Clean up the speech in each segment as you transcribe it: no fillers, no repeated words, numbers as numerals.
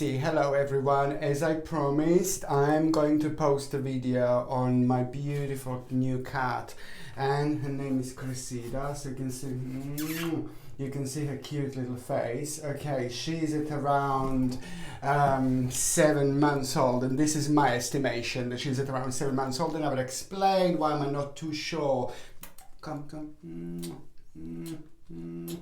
Hello everyone, as I promised, I'm going to post a video on my beautiful new cat, and her name is Cressida, so you can see her cute little face. Okay, she's at around 7 months old, and this is my estimation that she's at around 7 months old, and I will explain why I'm not too sure. Come.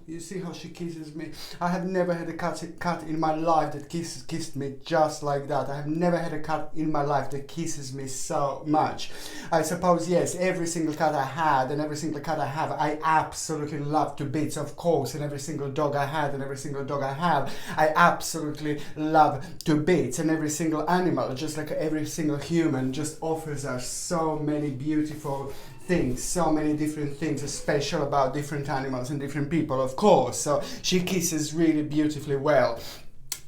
You see how she kisses me? I have never had a cat in my life that kissed me just like that. I have never had a cat in my life that kisses me so much. I suppose, yes, every single cat I had and every single cat I have, I absolutely love to bits, of course, and every single dog I had and every single dog I have, I absolutely love to bits, and every single animal, just like every single human, just offers us so many beautiful things, so many different things special about different animals and different people, of course. So she kisses really beautifully well,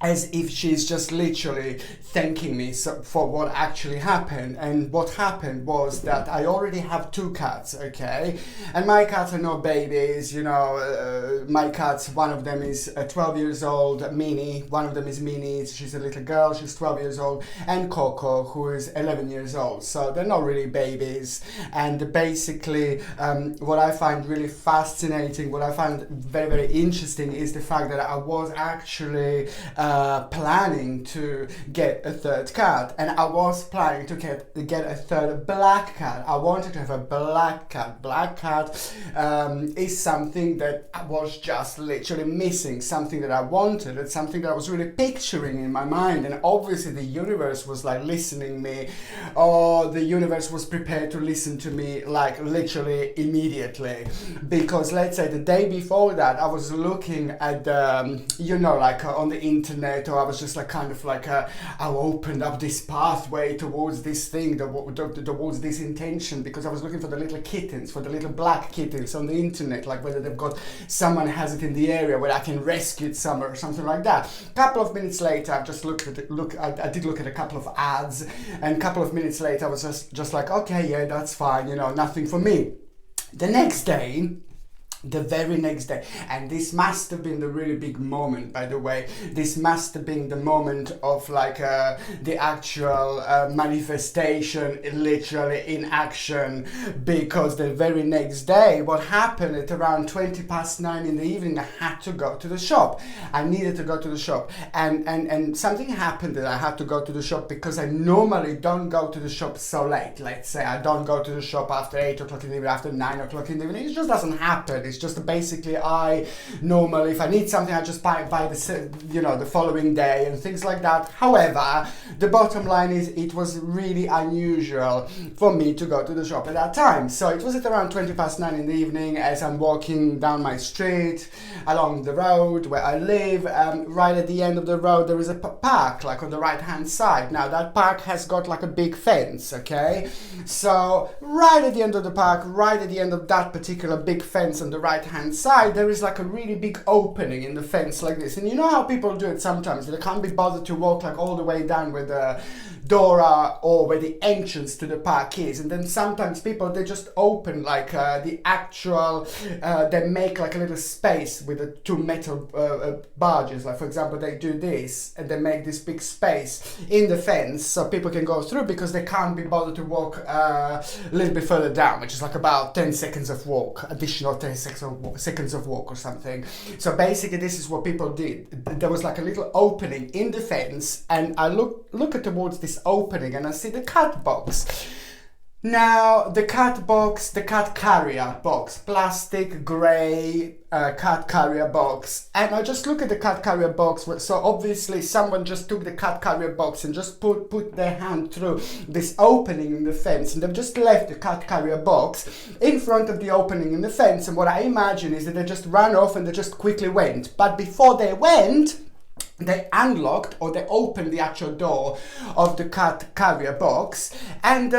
as if she's just literally thanking me for what actually happened. And what happened was that I already have 2 cats, okay? And my cats are not babies, you know. My cats, one of them is 12 years old, Minnie. One of them is Minnie, she's a little girl, she's 12 years old. And Coco, who is 11 years old. So they're not really babies. And basically, what I find really fascinating, what I find very, very interesting is the fact that I was actually planning to get a 3rd cat, and I was planning to get a 3rd black cat. I wanted to have a black cat. Black cat is something that I was just literally missing, something that I wanted, it's something that I was really picturing in my mind, and obviously the universe was like listening me, or the universe was prepared to listen to me like literally immediately, because let's say the day before that I was looking at like on the internet, or I was just like I opened up this pathway towards this thing, towards this intention, because I was looking for the little kittens, for the little black kittens on the internet, like whether they've got, someone has it in the area where I can rescue it somewhere or something like that. A couple of minutes later, I've just I did look at a couple of ads, and a couple of minutes later I was just like, okay, yeah, that's fine, you know, nothing for me. The very next day, and this must have been the really big moment, by the way. This must have been the moment of the actual manifestation, literally in action, because the very next day, what happened at around 9:20 in the evening, I had to go to the shop. I needed to go to the shop, and something happened that I had to go to the shop, because I normally don't go to the shop so late. Let's say I don't go to the shop after 8 o'clock in the evening, after 9 o'clock in the evening. It just doesn't happen. It's just basically, I normally, if I need something, I just buy the following day and things like that. However, the bottom line is, it was really unusual for me to go to the shop at that time. So it was at around 9:20 in the evening, as I'm walking down my street along the road where I live. Right at the end of the road, there is a park, like on the right hand side. Now that park has got like a big fence, okay? So right at the end of the park, right at the end of that particular big fence on the right hand side, there is like a really big opening in the fence like this. And you know how people do it sometimes, they can't be bothered to walk like all the way down where the door or where the entrance to the park is, and then sometimes people, they just open like the actual they make like a little space with the 2 metal barges, like for example they do this, and they make this big space in the fence so people can go through, because they can't be bothered to walk a little bit further down, which is like about 10 seconds of walk, additional 10 seconds of walk or something. So basically this is what people did. There was like a little opening in the fence, and I look towards this opening, and I see the cat box. Now the cat carrier box, plastic grey cat carrier box, and I just look at the cat carrier box. So obviously someone just took the cat carrier box and just put their hand through this opening in the fence, and they've just left the cat carrier box in front of the opening in the fence. And what I imagine is that they just ran off and they just quickly went, but before they went, they unlocked, or they opened the actual door of the cat carrier box, and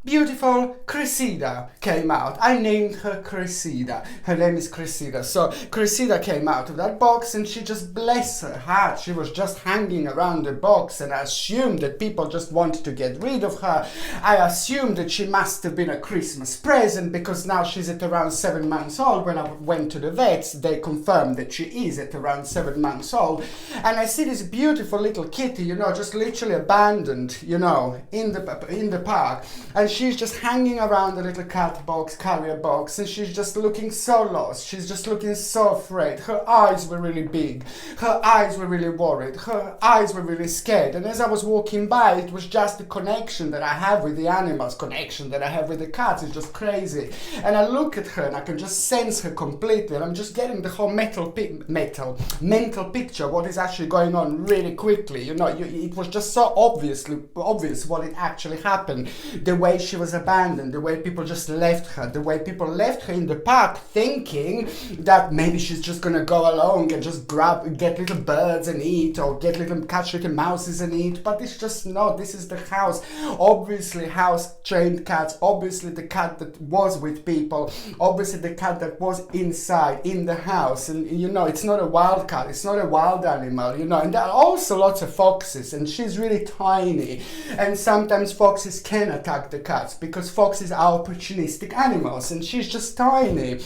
beautiful Cressida came out. I named her Cressida. Her name is Cressida. So Cressida came out of that box, and she just, bless her heart, she was just hanging around the box, and I assumed that people just wanted to get rid of her. I assumed that she must have been a Christmas present, because now she's at around 7 months old. When I went to the vets, they confirmed that she is at around 7 months old. And I see this beautiful little kitty, you know, just literally abandoned, you know, in the park. And she's just hanging around the little cat box, carrier box, and she's just looking so lost. She's just looking so afraid. Her eyes were really big. Her eyes were really worried. Her eyes were really scared. And as I was walking by, it was just the connection that I have with the animals, connection that I have with the cats. It's just crazy. And I look at her and I can just sense her completely. And I'm just getting the whole mental picture, what is actually going on really quickly. You know, it was just so obvious what it actually happened. The way she was abandoned, the way people just left her, the way people left her in the park thinking that maybe she's just gonna go along and just get little birds and eat, or catch little mouses and eat. But it's just not. This is the house. Obviously house trained cats, obviously the cat that was with people, obviously the cat that was inside in the house. And you know, it's not a wild cat, it's not a wild animal, you know. And there are also lots of foxes, and she's really tiny, and sometimes foxes can attack the cats because foxes are opportunistic animals, and she's just tiny.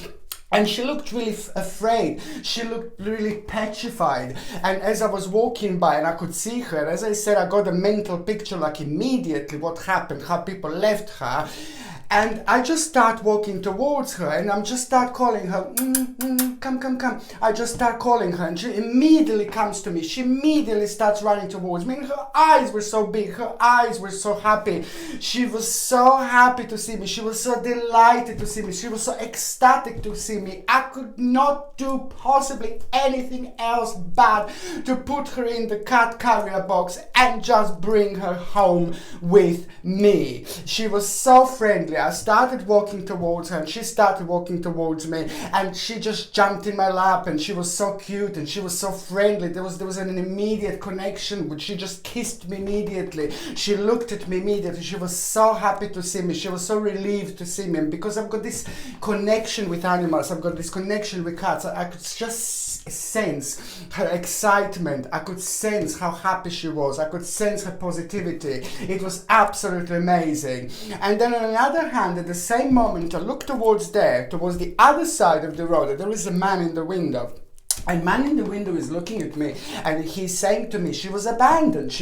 And she looked really afraid. She looked really petrified. And as I was walking by and I could see her, as I said, I got a mental picture, like immediately what happened, how people left her. And I just start walking towards her, and I'm just start calling her, come. I just start calling her, and she immediately comes to me. She immediately starts running towards me, and her eyes were so big, her eyes were so happy. She was so happy to see me. She was so delighted to see me. She was so ecstatic to see me. I could not do possibly anything else but to put her in the cat carrier box and just bring her home with me. She was so friendly. I started walking towards her, and she started walking towards me, and she just jumped in my lap, and she was so cute, and she was so friendly. There was an immediate connection, which she just kissed me immediately. She looked at me immediately. She was so happy to see me. She was so relieved to see me. And because I've got this connection with animals, I've got this connection with cats, I could just sense her excitement. I could sense how happy she was. I could sense her positivity. It was absolutely amazing. And then on another hand, at the same moment, I looked towards the other side of the road. There is a man in the window. And man in the window is looking at me, and he's saying to me, she was abandoned.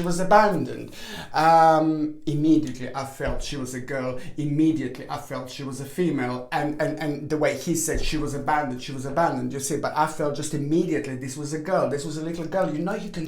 Immediately I felt she was a girl. Immediately I felt she was a female. And the way he said she was abandoned, you see. But I felt just immediately this was a girl. This was a little girl. You know, you can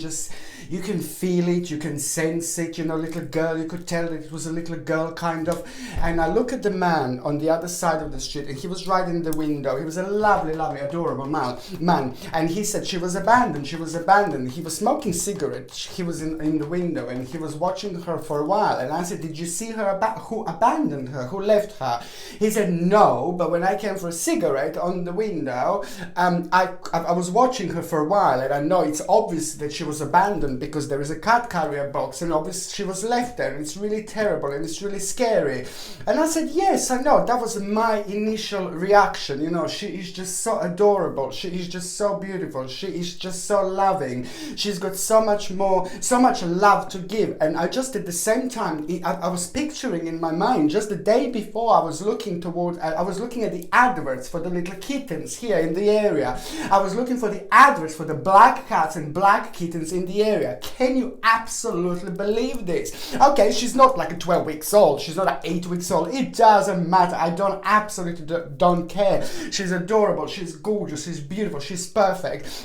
feel it, you can sense it, you know, little girl. You could tell that it was a little girl, kind of. And I look at the man on the other side of the street, and he was right in the window. He was a lovely, adorable man. And he said she was abandoned. He was smoking cigarettes. He was in the window, and he was watching her for a while. And I said, did you see her who abandoned her, who left her? He said, no, but when I came for a cigarette on the window, I was watching her for a while, and I know it's obvious that she was abandoned because there is a cat carrier box, and obviously she was left there, and it's really terrible, and it's really scary. And I said, yes, I know. That was my initial reaction. You know, she is just so adorable. She is just so beautiful. She is just so loving. She's got so much love to give. And I just, at the same time, I was picturing in my mind, just the day before, I was looking at the adverts for the little kittens here in the area. I was looking for the adverts for the black cats and black kittens in the area. Can you absolutely believe this? Okay, she's not like a 12 weeks old. She's not 8 weeks old. It doesn't matter. I absolutely don't care. She's adorable. She's gorgeous. She's beautiful. She's perfect.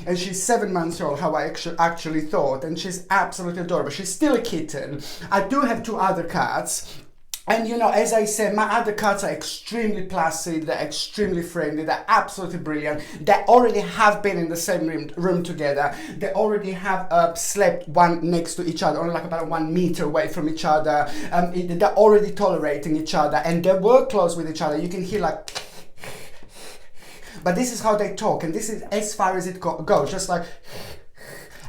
And she's 7 months old, how I actually thought. And she's absolutely adorable. She's still a kitten. I do have 2 other cats. And you know, as I said, my other cats are extremely placid, they're extremely friendly, they're absolutely brilliant. They already have been in the same room together. They already have slept one next to each other, only like about 1 meter away from each other. They're already tolerating each other, and they work close with each other. You can hear like... But this is how they talk, and this is as far as it goes, just like...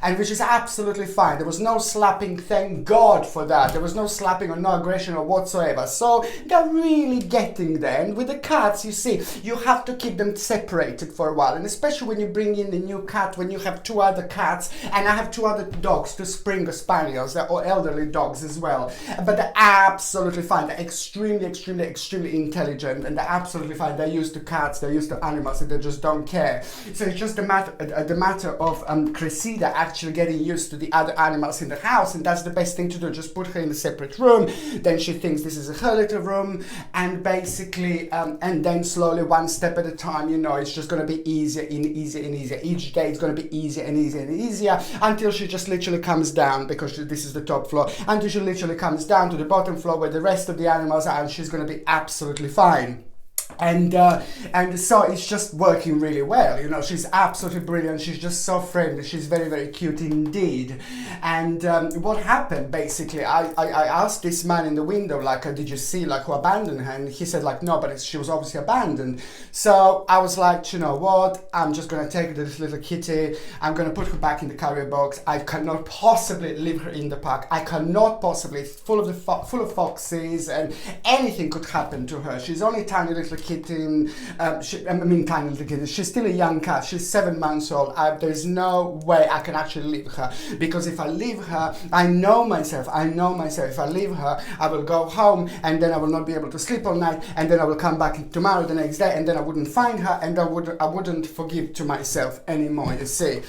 and which is absolutely fine. There was no slapping, thank God for that. There was no slapping or no aggression or whatsoever. So they're really getting there. And with the cats, you see, you have to keep them separated for a while, and especially when you bring in the new cat, when you have 2 other cats, and I have 2 other dogs, 2 Springer Spaniels, they're all elderly dogs as well, but they're absolutely fine. They're extremely intelligent, and they're absolutely fine. They're used to cats, they're used to animals, and they just don't care. So it's just the matter of Cressida actually getting used to the other animals in the house, and that's the best thing to do. Just put her in a separate room, then she thinks this is her little room, and basically and then slowly, one step at a time, you know, it's just going to be easier and easier and easier. Each day it's going to be easier and easier and easier until she just literally comes down, because this is the top floor, until she literally comes down to the bottom floor where the rest of the animals are, and she's going to be absolutely fine. And so it's just working really well, you know. She's absolutely brilliant. She's just so friendly. She's very cute indeed. And what happened basically, I asked this man in the window, like, did you see like who abandoned her? And he said like, no, but she was obviously abandoned. So I was like, you know what, I'm just gonna take this little kitty, I'm gonna put her back in the carrier box. I cannot possibly leave her in the park. I cannot possibly. It's full of foxes, and anything could happen to her. She's only a tiny little kitten. Tiny little kitten. She's still a young cat. She's 7 months old. There's no way I can actually leave her, because if I leave her, I know myself. If I leave her, I will go home, and then I will not be able to sleep all night, and then I will come back tomorrow, the next day, and then I wouldn't find her, and I wouldn't forgive to myself anymore, you see,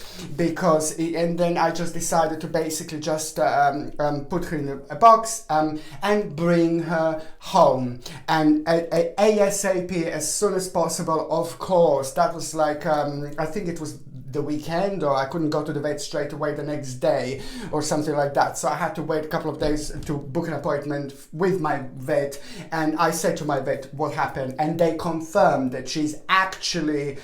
and then I just decided to basically just put her in a box and bring her home, and ASAP, as soon as possible, of course. That was like, I think it was the weekend, or I couldn't go to the vet straight away the next day or something like that, so I had to wait a couple of days to book an appointment with my vet. And I said to my vet what happened, and they confirmed that she's actually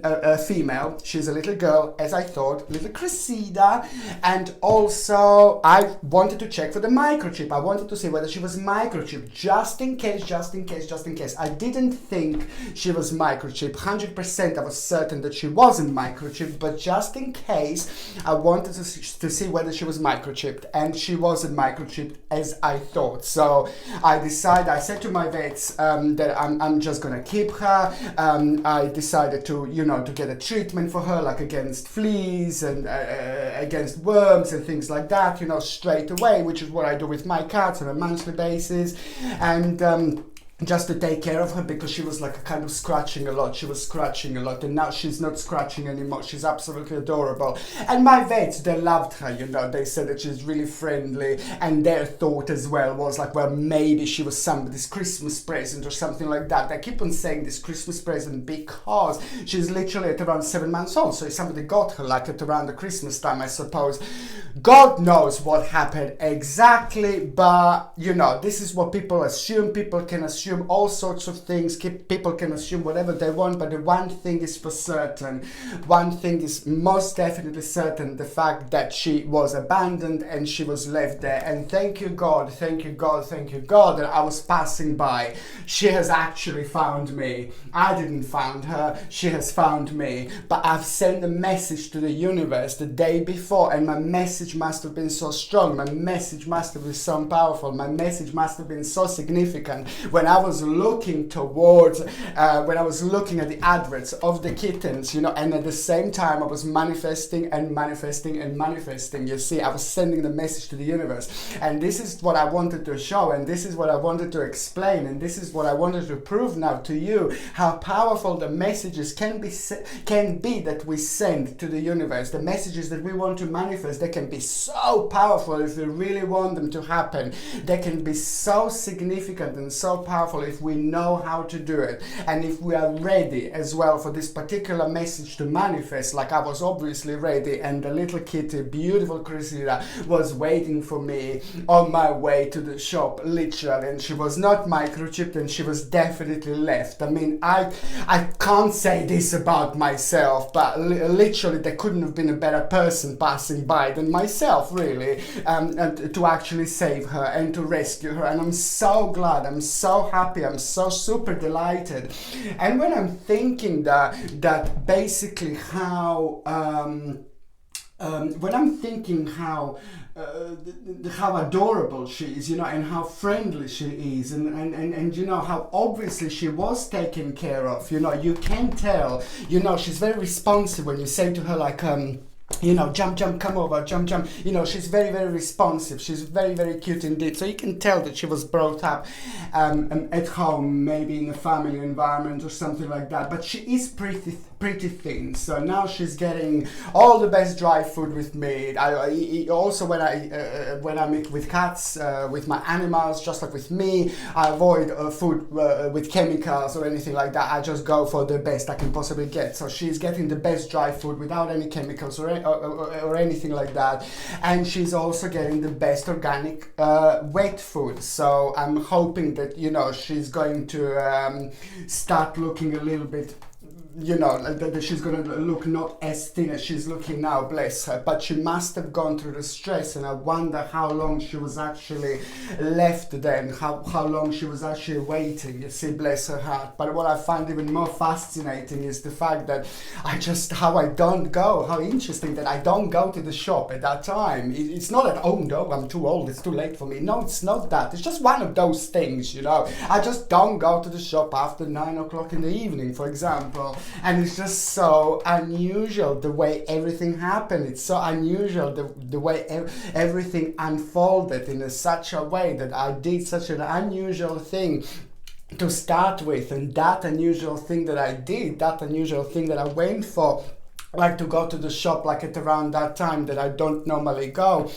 a female. She's a little girl, as I thought, little Cressida. And also I wanted to check for the microchip. I wanted to see whether she was microchipped, just in case. I didn't think she was microchipped 100%. I was certain that she wasn't microchipped, but just in case, I wanted to see whether she was microchipped, and she wasn't microchipped as I thought. So I said to my vets that I'm just gonna keep her. I decided to get a treatment for her, like against fleas and against worms and things like that, straight away, which is what I do with my cats on a monthly basis. And just to take care of her, because she was like kind of scratching a lot. She was scratching a lot, and now she's not scratching anymore. She's absolutely adorable. And my vets, they loved her, they said that she's really friendly, and their thought as well was like, well, maybe she was somebody's Christmas present or something like that. I keep on saying this Christmas present because she's literally at around 7 months old, so if somebody got her like at around the Christmas time, I suppose. God knows what happened exactly, but this is what people assume. People can assume all sorts of things. People can assume whatever they want, but the one thing is for certain. One thing is most definitely certain: the fact that she was abandoned and she was left there. And thank you God that I was passing by. She has actually found me. I didn't find her, she has found me. But I've sent a message to the universe the day before, and my message must have been so strong, my message must have been so powerful, my message must have been so significant. When I was looking towards, when I was looking at the adverts of the kittens, and at the same time I was manifesting. You see, I was sending the message to the universe, and this is what I wanted to show, and this is what I wanted to explain, and this is what I wanted to prove now to you, how powerful the messages can be that we send to the universe. The messages that we want to manifest, they can be so powerful if we really want them to happen. They can be so significant and so powerful if we know how to do it, and if we are ready as well for this particular message to manifest, like I was obviously ready. And the little kitty, beautiful Cressida, was waiting for me on my way to the shop, literally, and she was not microchipped, and she was definitely left. I mean, I can't say this about myself, but literally there couldn't have been a better person passing by than myself, really, and to actually save her and to rescue her. And I'm so glad, I'm so happy, I'm so super delighted. And when I'm thinking that basically how when I'm thinking how adorable she is, you know, and how friendly she is, and you know how obviously she was taken care of, you know, you can tell, you know, she's very responsive when you say to her like, you know, jump, come over, jump. You know, she's very, very responsive. She's very, very cute indeed. So you can tell that she was brought up at home, maybe in a family environment or something like that. But she is pretty thin. So now she's getting all the best dry food with me. I also when I meet with cats, with my animals, just like with me, I avoid food with chemicals or anything like that. I just go for the best I can possibly get. So she's getting the best dry food without any chemicals or anything like that, and she's also getting the best organic wet food. So I'm hoping that, you know, she's going to start looking a little bit, you know, that she's going to look not as thin as she's looking now, bless her, but she must have gone through the stress, and I wonder how long she was actually left then, how long she was actually waiting, you see, bless her heart. But what I find even more fascinating is the fact that how interesting that I don't go to the shop at that time. It's not that, oh no, I'm too old, it's too late for me. No, it's not that. It's just one of those things, you know. I just don't go to the shop after 9 o'clock in the evening, for example. And it's just so unusual the way everything happened. It's so unusual the way everything unfolded in such a way that I did such an unusual thing to start with. And that unusual thing that I did, that unusual thing that I went for, like to go to the shop like at around that time that I don't normally go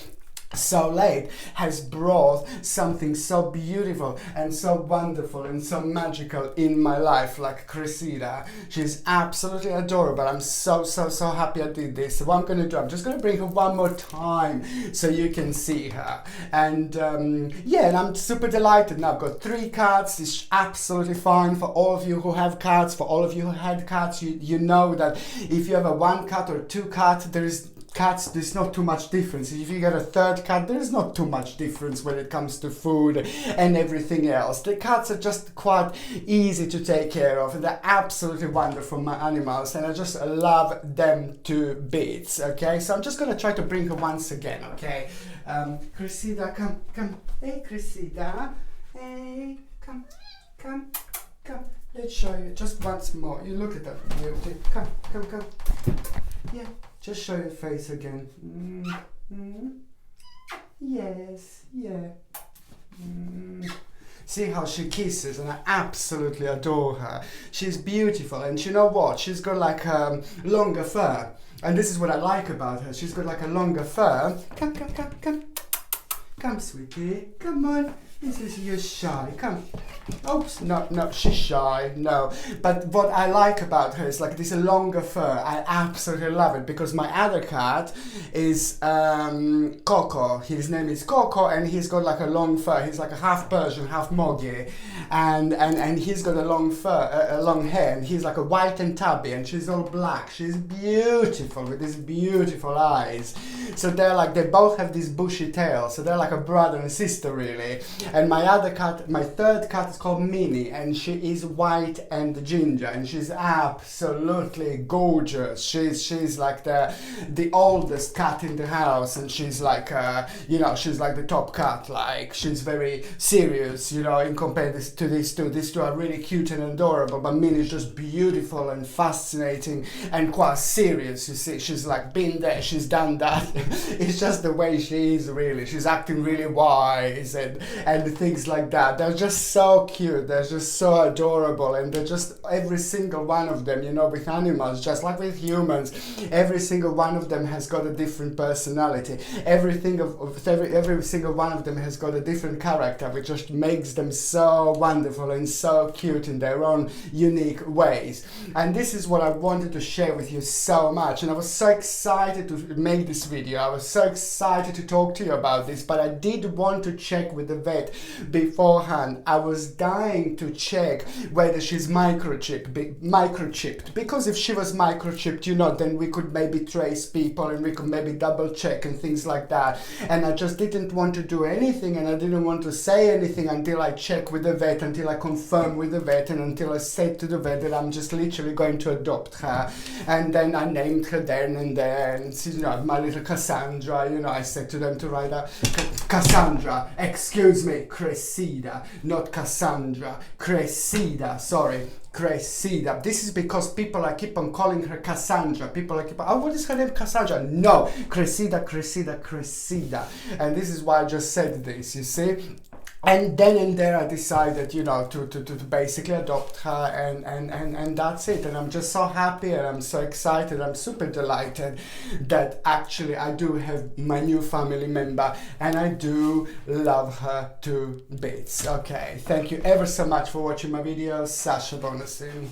so late, has brought something so beautiful and so wonderful and so magical in my life, like Cressida. She's absolutely adorable. I'm so happy I did this. So what I'm going to do, I'm just going to bring her one more time so you can see her. And yeah, and I'm super delighted now. I've got 3 cats. It's absolutely fine for all of you who have cats. For all of you who had cats, you know that if you have a 1 cat or 2 cats, there's not too much difference. If you get a 3rd cat, there's not too much difference when it comes to food and everything else. The cats are just quite easy to take care of, and they're absolutely wonderful, my animals, and I just love them to bits. Okay, so I'm just gonna try to bring her once again. Okay, Cressida, come. Hey, Cressida. Hey, come. Let's show you just once more. You look at that beauty. Come. Yeah. Just show your face again. Yes, yeah. See how she kisses, and I absolutely adore her. She's beautiful, and you know what? She's got like longer fur, and this is what I like about her. She's got like a longer fur. Come, sweetie. Come on. You're shy. Come. Oops, no, she's shy. No. But what I like about her is like this longer fur. I absolutely love it, because my other cat is Coco. His name is Coco, and he's got like a long fur. He's like a half Persian, half Moggy, and he's got a long fur, a long hair, and he's like a white and tabby, and she's all black. She's beautiful with these beautiful eyes. So they both have this bushy tail. So they're like a brother and sister, really. And my other cat, my 3rd cat, is called Minnie, and she is white and ginger, and she's absolutely gorgeous. She's like the oldest cat in the house, and she's like you know, she's like the top cat. Like, she's very serious, you know, in comparison to these two. These two are really cute and adorable, but Minnie's just beautiful and fascinating and quite serious. You see, she's like been there, she's done that. It's just the way she is, really. She's acting really wise and things like that. They're just so cute, they're just so adorable, and they're just, every single one of them, you know, with animals, just like with humans, every single one of them has got a different personality. Every single one of them has got a different character, which just makes them so wonderful and so cute in their own unique ways. And this is what I wanted to share with you so much, and I was so excited to make this video. I was so excited to talk to you about this, but I did want to check with the vet beforehand. I was dying to check whether she's microchipped, because if she was microchipped, you know, then we could maybe trace people and we could maybe double check and things like that. And I just didn't want to do anything, and I didn't want to say anything until I check with the vet, until I confirm with the vet, and until I said to the vet that I'm just literally going to adopt her. And then I named her then and there, and you know, my little Cassandra, you know, I said to them to write a Cassandra, excuse me, Cressida, not Cassandra, Cressida, sorry. Cressida. This is because people I keep on calling her Cassandra. People I keep on, oh, what is her name? Cassandra? No, Cressida, Cressida, Cressida. And this is why I just said this, you see. And then and there I decided, you know, to basically adopt her, and that's it. And I'm just so happy, and I'm so excited. I'm super delighted that actually I do have my new family member, and I do love her to bits. Okay, thank you ever so much for watching my videos. Sasha Bonasin.